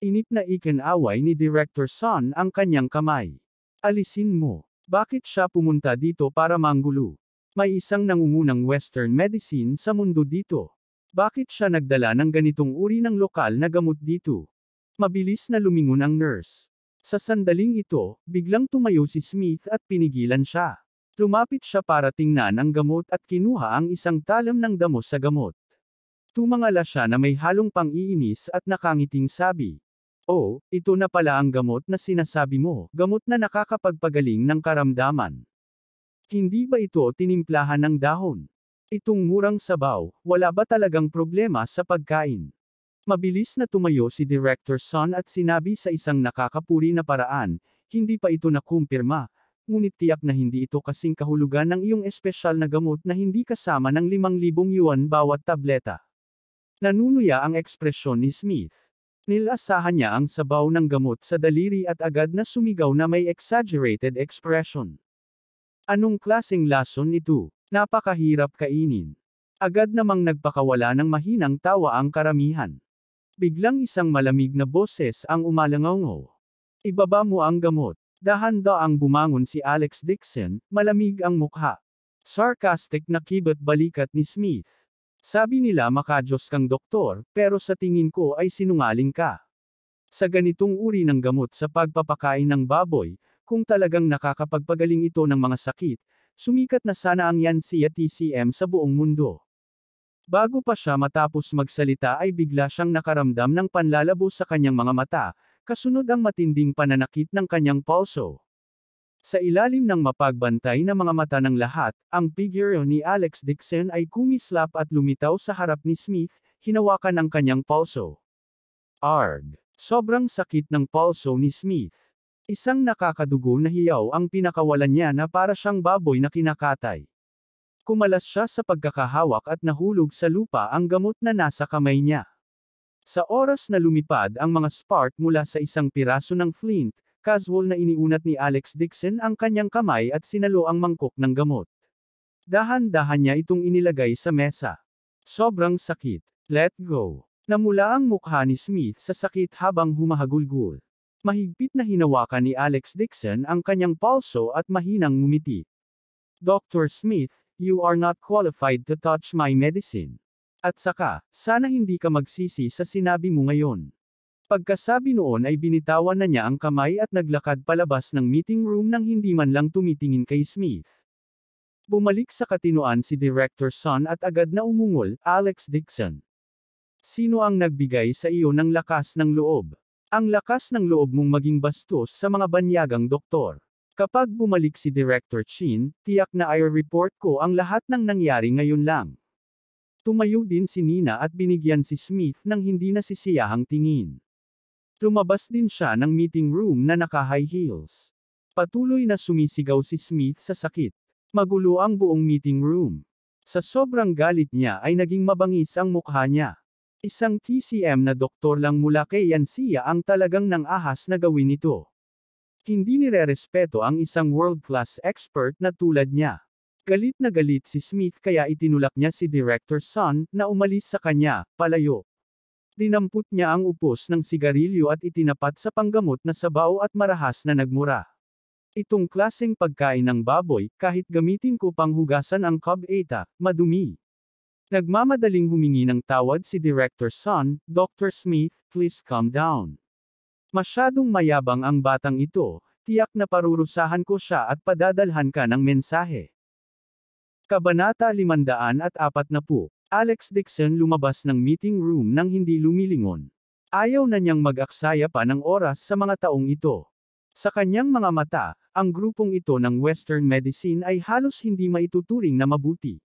Inip na ikinaway ni Director Son ang kanyang kamay. Alisin mo. Bakit siya pumunta dito para manggulo? May isang nangungunang Western medicine sa mundo dito. Bakit siya nagdala ng ganitong uri ng lokal na gamot dito? Mabilis na lumingon ang nurse. Sa sandaling ito, biglang tumayo si Smith at pinigilan siya. Lumapit siya para tingnan ang gamot at kinuha ang isang talam ng damo sa gamot. Tumangala siya na may halong pang-iinis at nakangiting sabi. Oh, ito na pala ang gamot na sinasabi mo, gamot na nakakapagpagaling ng karamdaman. Hindi ba ito tinimplahan ng dahon? Itong murang sabaw, wala ba talagang problema sa pagkain? Mabilis na tumayo si Director Son at sinabi sa isang nakakapuri na paraan, hindi pa ito nakumpirma. Ngunit tiyak na hindi ito kasing kahulugan ng iyong espesyal na gamot na hindi kasama ng 5,000 yuan bawat tableta. Nanunuya ang ekspresyon ni Smith. Nilasahan niya ang sabaw ng gamot sa daliri at agad na sumigaw na may exaggerated expression. Anong klaseng lason ito? Napakahirap kainin. Agad namang nagpakawala ng mahinang tawa ang karamihan. Biglang isang malamig na boses ang umalangaw. Ibaba mo ang gamot. Dahan-daang bumangon si Alex Dixon, malamig ang mukha. Sarcastic na kibat balikat ni Smith. Sabi nila makajos kang doktor, pero sa tingin ko ay sinungaling ka. Sa ganitong uri ng gamot sa pagpapakain ng baboy, kung talagang nakakapagpagaling ito ng mga sakit, sumikat na sana ang Yansia TCM sa buong mundo. Bago pa siya matapos magsalita ay bigla siyang nakaramdam ng panlalabo sa kanyang mga mata, kasunod ang matinding pananakit ng kanyang pulso. Sa ilalim ng mapagbantay na mga mata ng lahat, ang figure ni Alex Dixon ay kumislap at lumitaw sa harap ni Smith, hinawakan ang kanyang pulso. Arg! Sobrang sakit ng pulso ni Smith. Isang nakakadugo na hiyaw ang pinakawalan niya na para siyang baboy na kinakatay. Kumalas siya sa pagkakahawak at nahulog sa lupa ang gamot na nasa kamay niya. Sa oras na lumipad ang mga spark mula sa isang piraso ng flint, casual na iniunat ni Alex Dixon ang kanyang kamay at sinalo ang mangkok ng gamot. Dahan-dahan niya itong inilagay sa mesa. Sobrang sakit. Let go. Namula ang mukha ni Smith sa sakit habang humahagulgul. Mahigpit na hinawakan ni Alex Dixon ang kanyang pulso at mahinang ngumiti. Dr. Smith, you are not qualified to touch my medicine. At saka, sana hindi ka magsisi sa sinabi mo ngayon. Pagkasabi noon ay binitawan na niya ang kamay at naglakad palabas ng meeting room nang hindi man lang tumitingin kay Smith. Bumalik sa katinoan si Director Son at agad na umungol, Alex Dixon. Sino ang nagbigay sa iyo ng lakas ng loob? Ang lakas ng loob mong maging bastos sa mga banyagang doktor. Kapag bumalik si Director Chin, tiyak na i-report ko ang lahat ng nangyari ngayon lang. Tumayo din si Nina at binigyan si Smith ng hindi nasisiyahang tingin. Lumabas din siya ng meeting room na naka-high heels. Patuloy na sumisigaw si Smith sa sakit. Magulo ang buong meeting room. Sa sobrang galit niya ay naging mabangis ang mukha niya. Isang TCM na doktor lang mula kay Yansia ang talagang nang-ahas na gawin ito. Hindi nirerespeto ang isang world-class expert na tulad niya. Galit na galit si Smith kaya itinulak niya si Director Sun na umalis sa kanya, palayo. Dinampot niya ang upos ng sigarilyo at itinapat sa panggamot na sabaw at marahas na nagmura. Itong klaseng pagkain ng baboy, kahit gamitin ko pang hugasan ang Cub 8, madumi. Nagmamadaling humingi ng tawad si Director Sun, Dr. Smith, please calm down. Masyadong mayabang ang batang ito, tiyak na parurusahan ko siya at padadalhan ka ng mensahe. Kabanata 540. Alex Dixon lumabas ng meeting room nang hindi lumilingon. Ayaw na niyang mag-aksaya pa ng oras sa mga taong ito. Sa kanyang mga mata, ang grupong ito ng Western medicine ay halos hindi maituturing na mabuti.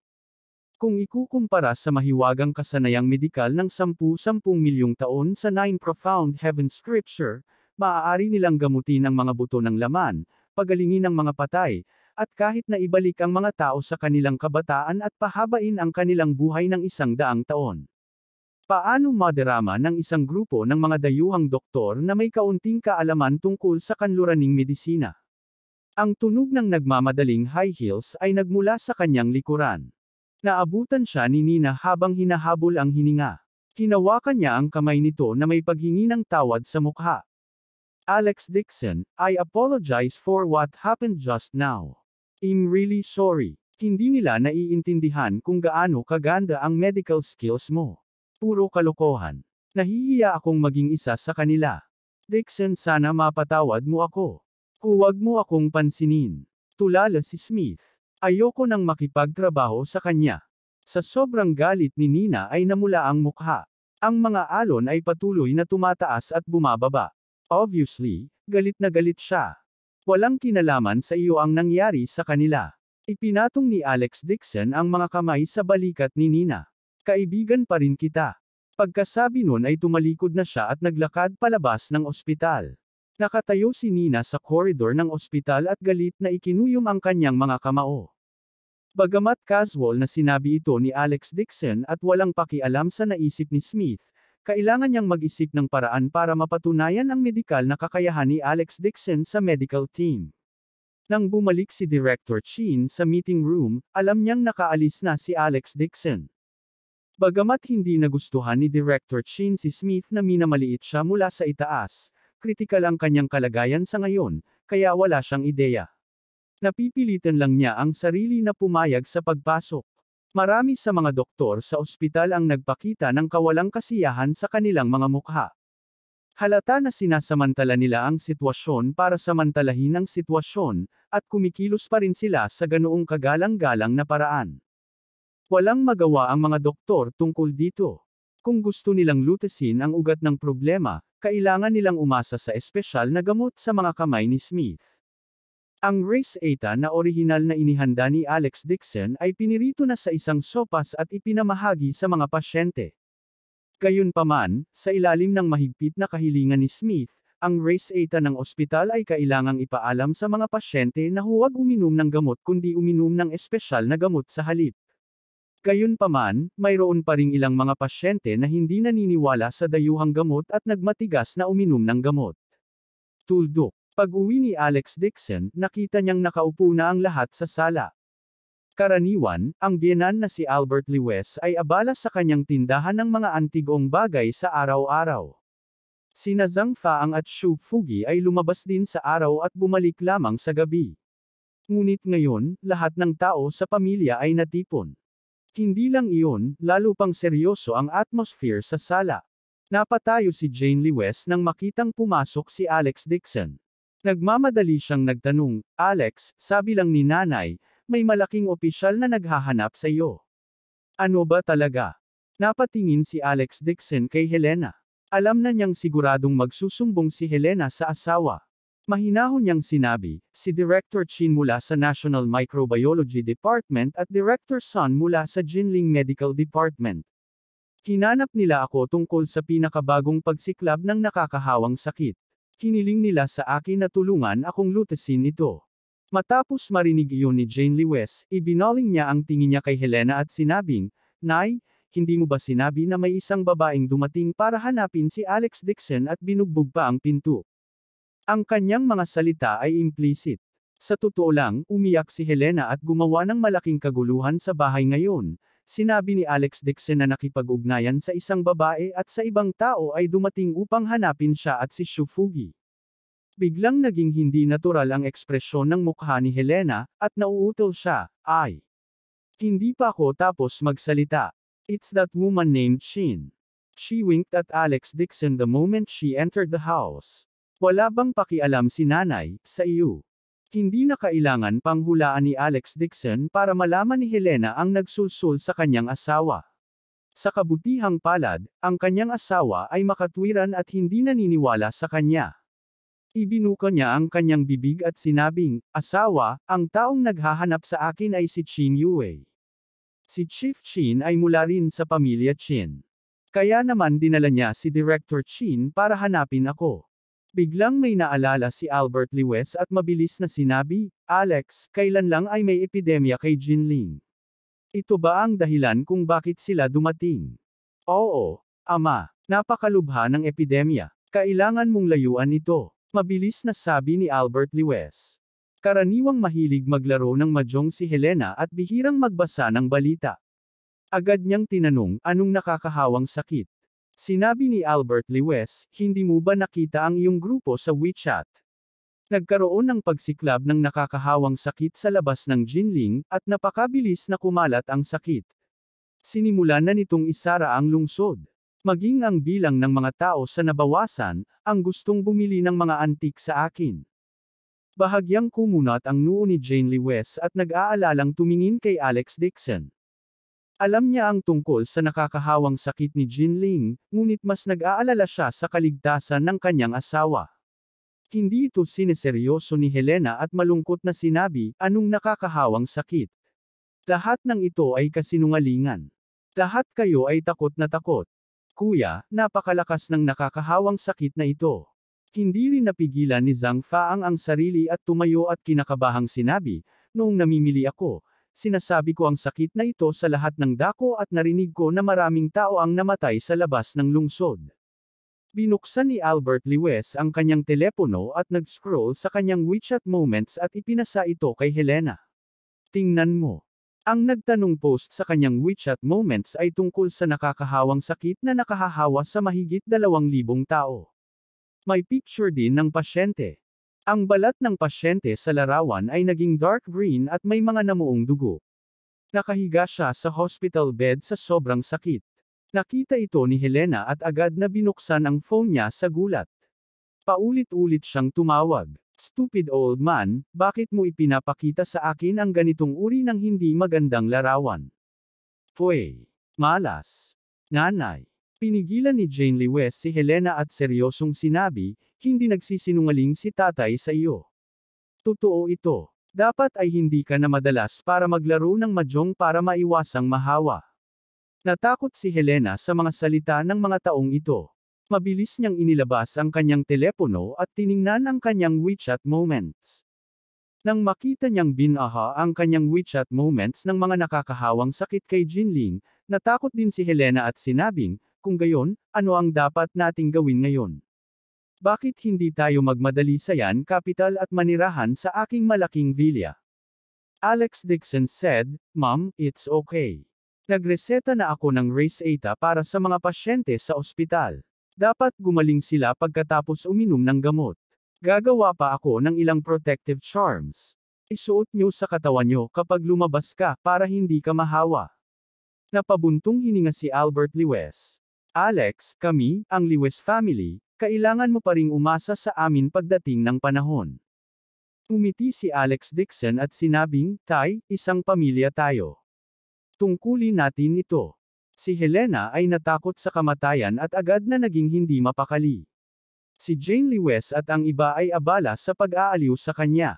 Kung ikukumpara sa mahiwagang kasanayang medikal ng 10 milyong taon sa 9 Profound Heaven Scripture, maaari nilang gamutin ang mga buto ng laman, pagalingin ang mga patay, at kahit na ibalik ang mga tao sa kanilang kabataan at pahabain ang kanilang buhay ng 100 taon. Paano madarama ng isang grupo ng mga dayuhang doktor na may kaunting kaalaman tungkol sa kanluraning medisina? Ang tunog ng nagmamadaling high heels ay nagmula sa kanyang likuran. Naabutan siya ni Nina habang hinahabol ang hininga. Hinawakan niya ang kamay nito na may paghingi ng tawad sa mukha. Alex Dixon, I apologize for what happened just now. I'm really sorry. Hindi nila naiintindihan kung gaano kaganda ang medical skills mo. Puro kalokohan. Nahihiya akong maging isa sa kanila. Dixon, sana mapatawad mo ako. Huwag mo akong pansinin. Tulala si Smith. Ayoko nang makipagtrabaho sa kanya. Sa sobrang galit ni Nina ay namula ang mukha. Ang mga alon ay patuloy na tumataas at bumababa. Obviously, galit na galit siya. Walang kinalaman sa iyo ang nangyari sa kanila. Ipinatong ni Alex Dixon ang mga kamay sa balikat ni Nina. Kaibigan pa rin kita. Pagkasabi nun ay tumalikod na siya at naglakad palabas ng ospital. Nakatayo si Nina sa koridor ng ospital at galit na ikinuyom ang kanyang mga kamao. Bagamat casual na sinabi ito ni Alex Dixon at walang pakialam sa naisip ni Smith, kailangan niyang mag-isip ng paraan para mapatunayan ang medikal na kakayahan ni Alex Dixon sa medical team. Nang bumalik si Director Chin sa meeting room, alam niyang nakaalis na si Alex Dixon. Bagamat hindi nagustuhan ni Director Chin si Smith na minamaliit siya mula sa itaas, kritikal ang kanyang kalagayan sa ngayon, kaya wala siyang ideya. Napipilitan lang niya ang sarili na pumayag sa pagpasok. Marami sa mga doktor sa ospital ang nagpakita ng kawalang kasiyahan sa kanilang mga mukha. Halata na sinasamantala nila ang sitwasyon para samantalahin ang sitwasyon, at kumikilos pa rin sila sa ganoong kagalang-galang na paraan. Walang magawa ang mga doktor tungkol dito. Kung gusto nilang lutasin ang ugat ng problema, kailangan nilang umasa sa espesyal na gamot sa mga kamay ni Smith. Ang Race 8 na orihinal na inihanda ni Alex Dixon ay pinirito na sa isang sopas at ipinamahagi sa mga pasyente. Gayunpaman, sa ilalim ng mahigpit na kahilingan ni Smith, ang Race 8 ng ospital ay kailangang ipaalam sa mga pasyente na huwag uminom ng gamot kundi uminom ng espesyal na gamot sa halip. Gayunpaman, mayroon pa ring ilang mga pasyente na hindi naniniwala sa dayuhang gamot at nagmatigas na uminom ng gamot. Tuldok. Pag-uwi ni Alex Dixon, nakita niyang nakaupo na ang lahat sa sala. Karaniwan, ang biyenan na si Albert Lewis ay abala sa kanyang tindahan ng mga antigong bagay sa araw-araw. Sina Zhang Faang at Xu Fugi ay lumabas din sa araw at bumalik lamang sa gabi. Ngunit ngayon, lahat ng tao sa pamilya ay natipon. Hindi lang iyon, lalo pang seryoso ang atmosphere sa sala. Napatayo si Jane Lewis nang makitang pumasok si Alex Dixon. Nagmamadali siyang nagtanong, Alex, sabi lang ni nanay, may malaking opisyal na naghahanap sa iyo. Ano ba talaga? Napatingin si Alex Dixon kay Helena. Alam na niyang siguradong magsusumbong si Helena sa asawa. Mahinahon niyang sinabi, si Director Chin mula sa National Microbiology Department at Director Sun mula sa Jinling Medical Department. Hinanap nila ako tungkol sa pinakabagong pagsiklab ng nakakahawang sakit. Hiniling nila sa akin na tulungan akong lutasin ito. Matapos marinig iyon ni Jane Lewes, ibinaling niya ang tingin niya kay Helena at sinabing, "Nay, hindi mo ba sinabi na may isang babaeng dumating para hanapin si Alex Dixon at binugbog pa ang pinto?" Ang kanyang mga salita ay implicit. Sa totoo lang, umiyak si Helena at gumawa ng malaking kaguluhan sa bahay ngayon. Sinabi ni Alex Dixon na nakipag-ugnayan sa isang babae at sa ibang tao ay dumating upang hanapin siya at si Shufugi. Biglang naging hindi natural ang ekspresyon ng mukha ni Helena, at nauutal siya, "Ay! Hindi pa ako tapos magsalita. It's that woman named Shin." She winked at Alex Dixon the moment she entered the house. "Wala bang pakialam si nanay, sa iyo?" Hindi na kailangan pang hulaan ni Alex Dixon para malaman ni Helena ang nagsulsul sa kanyang asawa. Sa kabutihang palad, ang kanyang asawa ay makatwiran at hindi naniniwala sa kanya. Ibinuka niya ang kanyang bibig at sinabing, "Asawa, ang taong naghahanap sa akin ay si Chin Yue. Si Chief Chin ay mula rin sa pamilya Chin. Kaya naman dinala niya si Director Chin para hanapin ako." Biglang may naalala si Albert Lewes at mabilis na sinabi, "Alex, kailan lang ay may epidemya kay Jinling? Ito ba ang dahilan kung bakit sila dumating?" "Oo, Ama. Napakalubha ng epidemya. Kailangan mong layuan ito." Mabilis na sabi ni Albert Lewes. Karaniwang mahilig maglaro ng mahjong si Helena at bihirang magbasa ng balita. Agad niyang tinanong, "Anong nakakahawang sakit?" Sinabi ni Albert Lewes, "Hindi mo ba nakita ang iyong grupo sa WeChat? Nagkaroon ng pagsiklab ng nakakahawang sakit sa labas ng Jinling, at napakabilis na kumalat ang sakit. Sinimulan na nitong isara ang lungsod. Maging ang bilang ng mga tao sa nabawasan, ang gustong bumili ng mga antik sa akin." Bahagyang kumunat ang noo ni Jane Lewes at nag-aalalang tumingin kay Alex Dixon. Alam niya ang tungkol sa nakakahawang sakit ni Jinling, ngunit mas nag-aalala siya sa kaligtasan ng kanyang asawa. Hindi ito sineseryoso ni Helena at malungkot na sinabi, "Anong nakakahawang sakit? Lahat ng ito ay kasinungalingan. Lahat kayo ay takot na takot. Kuya, napakalakas ng nakakahawang sakit na ito." Hindi rin napigilan ni Zhang Faang ang sarili at tumayo at kinakabahang sinabi, "Noong namimili ako, sinasabi ko ang sakit na ito sa lahat ng dako at narinig ko na maraming tao ang namatay sa labas ng lungsod." Binuksan ni Albert Lewes ang kanyang telepono at nag-scroll sa kanyang WeChat moments at ipinasa ito kay Helena. "Tingnan mo." Ang nagtanong post sa kanyang WeChat moments ay tungkol sa nakakahawang sakit na nakahahawa sa mahigit 2,000 tao. May picture din ng pasyente. Ang balat ng pasyente sa larawan ay naging dark green at may mga namuong dugo. Nakahiga siya sa hospital bed sa sobrang sakit. Nakita ito ni Helena at agad na binuksan ang phone niya sa gulat. Paulit-ulit siyang tumawag, "Stupid old man, bakit mo ipinapakita sa akin ang ganitong uri ng hindi magandang larawan? Pwey. Malas. Nanay." Pinigilan ni Jane Lewes si Helena at seryosong sinabi, "Hindi nagsisinungaling si tatay sa iyo. Totoo ito. Dapat ay hindi ka na madalas para maglaro ng mahjong para maiwasang mahawa." Natakot si Helena sa mga salita ng mga taong ito. Mabilis niyang inilabas ang kanyang telepono at tiningnan ang kanyang WeChat moments. Nang makita niyang binaha ang kanyang WeChat moments ng mga nakakahawang sakit kay Jinling, natakot din si Helena at sinabing, "Kung gayon, ano ang dapat nating gawin ngayon? Bakit hindi tayo magmadali sa Yan Capital at manirahan sa aking malaking villa?" Alex Dixon said, "Ma'am, it's okay. Nagreseta na ako ng Race-Ata para sa mga pasyente sa ospital. Dapat gumaling sila pagkatapos uminom ng gamot. Gagawa pa ako ng ilang protective charms. Isuot nyo sa katawan nyo kapag lumabas ka para hindi ka mahawa." Napabuntong hininga si Albert Lewes. "Alex, kami, ang Lewes family, kailangan mo pa ring umasa sa amin pagdating ng panahon." Umiti si Alex Dixon at sinabing, "Tay, isang pamilya tayo. Tungkulin natin ito." Si Helena ay natakot sa kamatayan at agad na naging hindi mapakali. Si Jane Lewes at ang iba ay abala sa pag-aaliw sa kanya.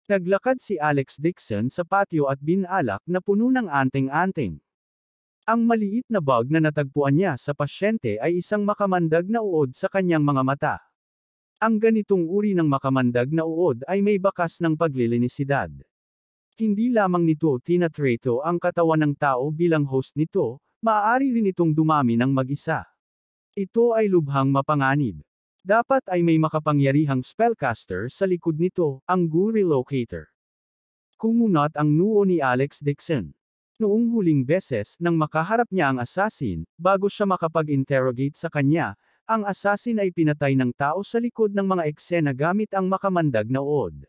Naglakad si Alex Dixon sa patio at binalak na puno ng anting-anting. Ang maliit na bag na natagpuan niya sa pasyente ay isang makamandag na uod sa kanyang mga mata. Ang ganitong uri ng makamandag na uod ay may bakas ng paglilinisidad. Hindi lamang nito tinatrato ang katawan ng tao bilang host nito, maaari rin itong dumami ng mag-isa. Ito ay lubhang mapanganib. Dapat ay may makapangyarihang spellcaster sa likod nito, ang Goo Relocator. Kumunat ang noo ni Alex Dixon. Noong huling beses nang makaharap niya ang assassin, bago siya makapag-interrogate sa kanya, ang assassin ay pinatay ng tao sa likod ng mga eksena gamit ang makamandag na uod.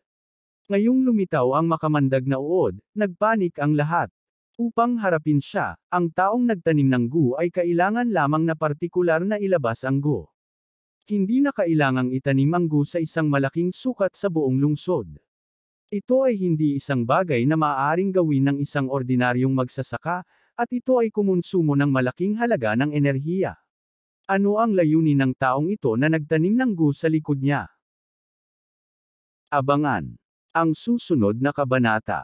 Ngayong lumitaw ang makamandag na uod, nagpanik ang lahat. Upang harapin siya, ang taong nagtanim ng goo ay kailangan lamang na partikular na ilabas ang goo. Hindi na kailangang itanim ang goo sa isang malaking sukat sa buong lungsod. Ito ay hindi isang bagay na maaaring gawin ng isang ordinaryong magsasaka, at ito ay kumonsumo ng malaking halaga ng enerhiya. Ano ang layunin ng taong ito na nagtanim ng goo sa likod niya? Abangan ang susunod na kabanata.